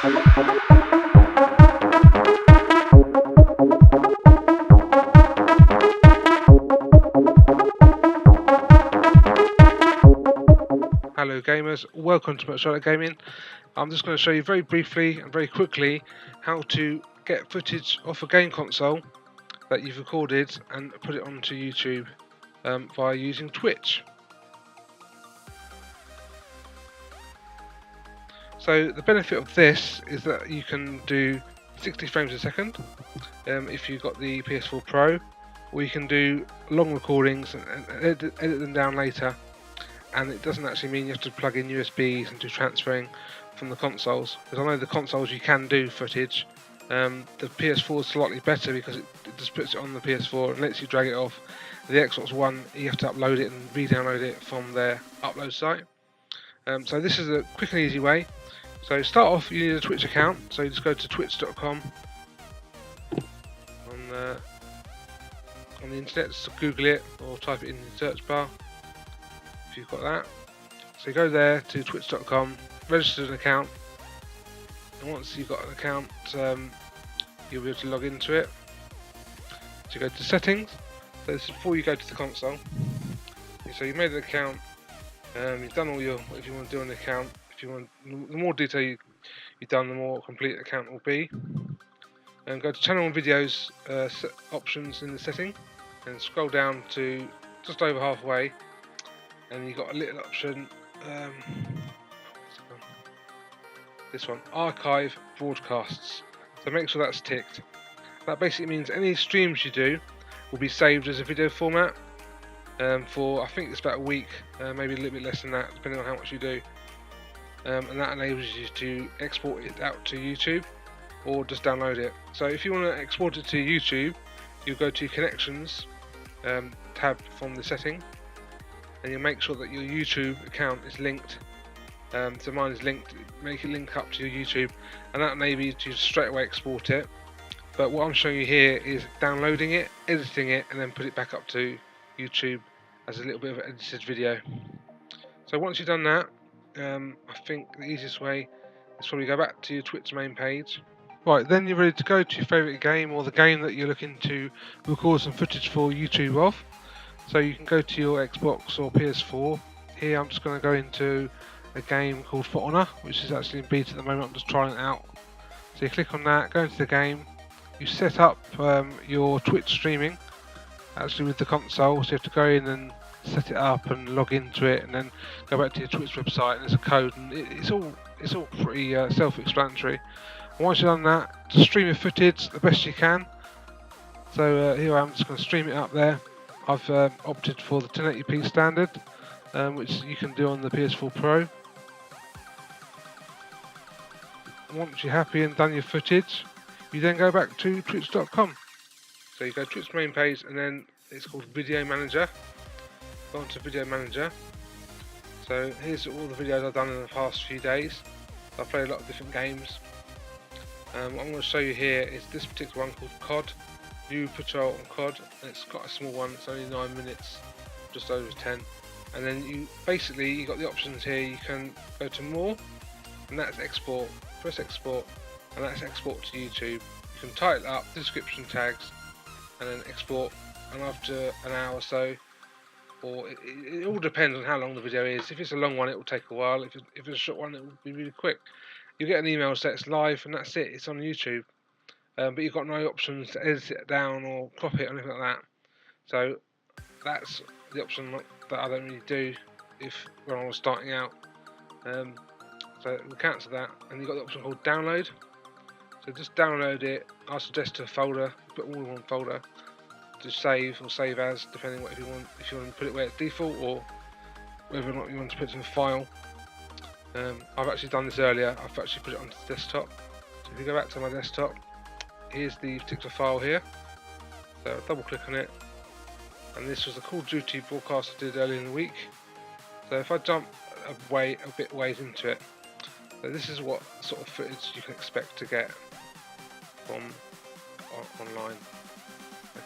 Hello gamers, welcome to Charlotte Gaming. I'm just going to show you very briefly and very quickly how to get footage off a game console that you've recorded and put it onto YouTube via using Twitch. So the benefit of this is that you can do 60 frames a second if you've got the PS4 Pro, or you can do long recordings and edit them down later. And it doesn't actually mean you have to plug in USBs and do transferring from the consoles, because I know the consoles you can do footage. The PS4 is slightly better because it just puts it on the PS4 and lets you drag it off. The Xbox One, you have to upload it and re-download it from their upload site. So this is a quick and easy way. So start off, you need a Twitch account, so you just go to twitch.com on the internet, just Google it or type it in the search bar if you've got that. So you go there to twitch.com, register an account, and once you've got an account you'll be able to log into it. So you go to settings, so this is before you go to the console. So you made an account, you've done all your what you want to do on the account. If you want, the more detail you've done, the more complete the account will be. And go to channel and videos options in the setting, and scroll down to just over halfway. And you've got a little option, this one, archive broadcasts. So make sure that's ticked. That basically means any streams you do will be saved as a video format for, I think it's about a week, maybe a little bit less than that, depending on how much you do. And that enables you to export it out to YouTube or just download it. So if you want to export it to YouTube, you go to Connections tab from the setting, and you make sure that your YouTube account is linked. So mine is linked, make it link up to your YouTube, and that enables you to straight away export it. But what I'm showing you here is downloading it, editing it, and then put it back up to YouTube as a little bit of an edited video. So once you've done that, I think the easiest way is probably go back to your Twitch main page. Right, then you're ready to go to your favourite game, or the game that you're looking to record some footage for YouTube of. So you can go to your Xbox or PS4. Here I'm just going to go into a game called For Honor, which is actually in beta at the moment. I'm just trying it out. So you click on that, go into the game. You set up your Twitch streaming actually with the console. So you have to go in and set it up and log into it, and then go back to your Twitch website. And there's a code, and it's all pretty self-explanatory. And once you've done that, just stream your footage the best you can. So here I'm just going to stream it up there. I've opted for the 1080p standard, which you can do on the PS4 Pro. Once you're happy and done your footage, you then go back to twitch.com. So you go to Twitch main page, and then it's called Video Manager. Go on to Video Manager. So here's all the videos I've done in the past few days. I've played a lot of different games. What I'm going to show you here is this particular one called COD. New Patrol on COD, and it's quite a small one. It's only 9 minutes, just over 10. And then you got the options here. You can go to more, and that's export. Press export, and that's export to YouTube. You can title up description tags, and then export. And after an hour or so, or it all depends on how long the video is. If it's a long one, it will take a while. If it's a short one, it will be really quick. You get an email that it's live, and that's it. It's on YouTube. But you've got no options to edit it down or crop it or anything like that. So that's the option that I don't really do when I was starting out. So we'll cancel that, and you've got the option called download. So just download it. I suggest to a folder, put all in one folder, to save or save as, depending on what if you want to put it where it's default, or whether or not you want to put it in a file. I've actually done this earlier. I've actually put it onto the desktop. So if you go back to my desktop, here's the particular file here. So I'll double click on it, and this was the Call of Duty broadcast I did earlier in the week. So if I jump a bit ways into it, so this is what sort of footage you can expect to get from online.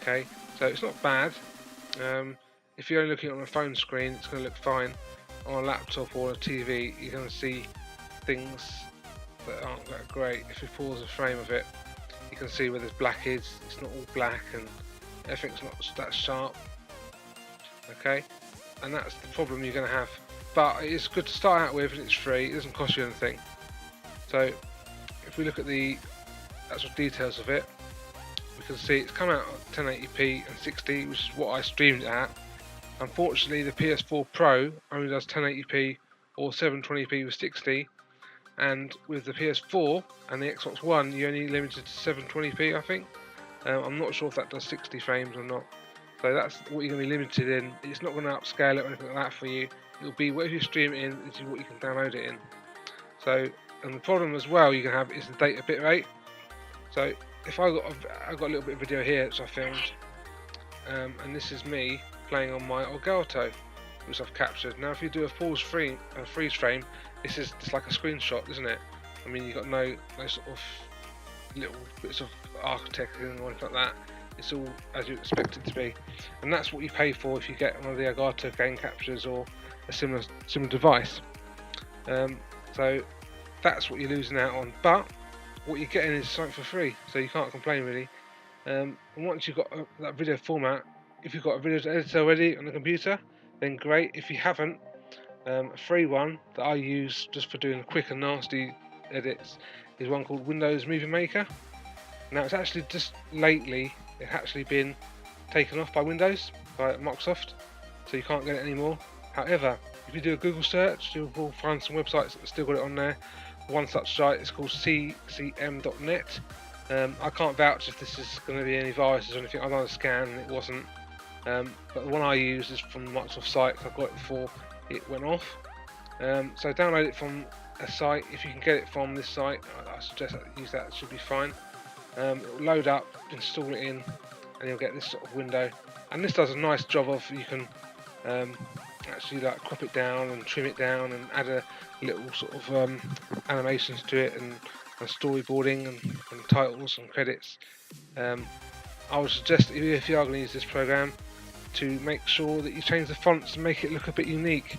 Okay, so it's not bad. If you're looking on a phone screen, it's going to look fine. On a laptop or a TV, you're going to see things that aren't that great. If we pause a frame of it, you can see where there's black is. It's not all black and everything's not that sharp. Okay, and that's the problem you're going to have. But it's good to start out with, and it's free. It doesn't cost you anything. So if we look at the actual details of it, we can see it's come out at 1080p and 60, which is what I streamed it at. Unfortunately, the PS4 Pro only does 1080p or 720p with 60, and with the PS4 and the Xbox One, you're only limited to 720p, I think. I'm not sure if that does 60 frames or not. So that's what you're going to be limited in. It's not going to upscale it or anything like that for you. It'll be whatever you stream it in, is what you can download it in. So, and the problem as well you can have is the data bit rate. So if I've got a little bit of video here which I filmed, and this is me playing on my Elgato, which I've captured. Now if you do a freeze frame, this is just like a screenshot, isn't it? I mean, you've got no sort of little bits of architecture or anything like that. It's all as you expect it to be, and that's what you pay for if you get one of the Elgato game captures or a similar device. So that's what you're losing out on, but what you're getting is something for free, so you can't complain really. And once you've got that video format, if you've got a video editor already on the computer, then great. If you haven't, a free one that I use just for doing quick and nasty edits is one called Windows Movie Maker. Now it's actually just lately it's actually been taken off by Windows, by Microsoft, so you can't get it anymore. However, if you do a Google search, you will find some websites that still got it on there. One such site is called ccm.net. I can't vouch if this is going to be any viruses or anything. I've done a scan and it wasn't. But the one I use is from the Microsoft site, because I got it before it went off. So download it from a site. If you can get it from this site, I suggest that use that. It should be fine. It will load up, install it in, and you'll get this sort of window. And this does a nice job of, you can actually like crop it down and trim it down and add a little sort of animations to it, and storyboarding and titles and credits. I would suggest if you are going to use this program to make sure that you change the fonts and make it look a bit unique.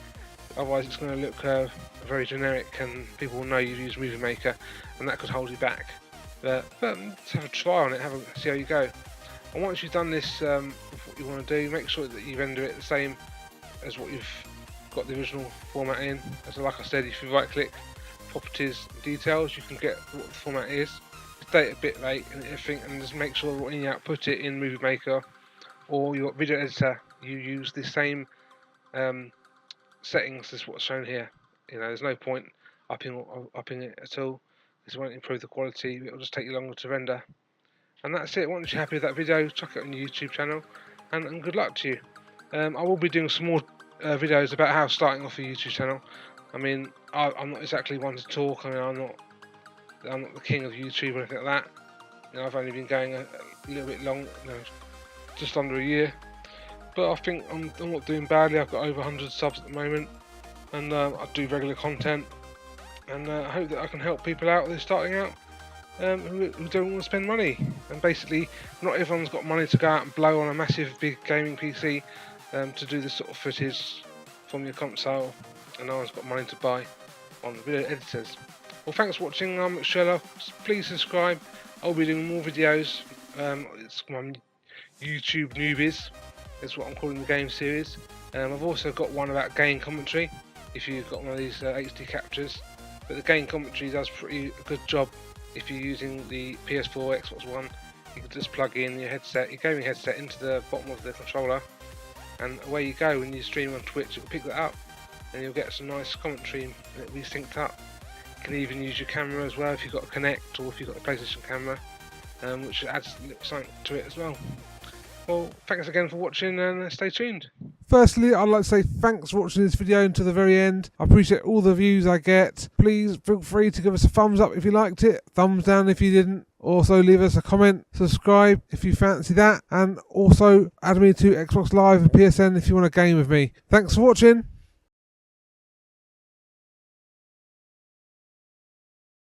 Otherwise it's going to look very generic and people will know you've used Movie Maker, and that could hold you back. But let's have a try on it, see how you go. And once you've done this, what you want to do, make sure that you render it the same as what you've got the original format in. So like I said, if you right click properties details, you can get what the format is, data bit rate and everything, and just make sure that when you output it in Movie Maker or your video editor, you use the same settings as what's shown here. You know, there's no point upping it at all. This won't improve the quality, it'll just take you longer to render. And that's it. Once you're happy with that video, chuck it on your YouTube channel, and good luck to you. I will be doing some more videos about how starting off a YouTube channel. I mean, I'm not exactly one to talk. I mean, I'm not the king of YouTube or anything like that. You know, I've only been going a little bit long, just under a year. But I think I'm not doing badly. I've got over 100 subs at the moment, and I do regular content. And I hope that I can help people out who're starting out, who don't want to spend money. And basically, not everyone's got money to go out and blow on a massive big gaming PC to do this sort of footage from your console, and no one's got money to buy on video editors. Well, thanks for watching. I'm Sherlock. Please subscribe. I'll be doing more videos. It's my YouTube Newbies. That's what I'm calling the game series. I've also got one about game commentary, if you've got one of these HD captures. But the game commentary does pretty good job if you're using the PS4, Xbox One. You can just plug in your headset, your gaming headset, into the bottom of the controller, and away you go. When you stream on Twitch, it'll pick that up, and you'll get some nice commentary, and it'll be synced up. You can even use your camera as well if you've got a Kinect, or if you've got a PlayStation camera, which adds something to it as well. Well, thanks again for watching, and stay tuned. Firstly, I'd like to say thanks for watching this video until the very end. I appreciate all the views I get. Please feel free to give us a thumbs up if you liked it, thumbs down if you didn't. Also leave us a comment, subscribe if you fancy that, and also add me to Xbox Live and PSN if you want to game with me. Thanks for watching.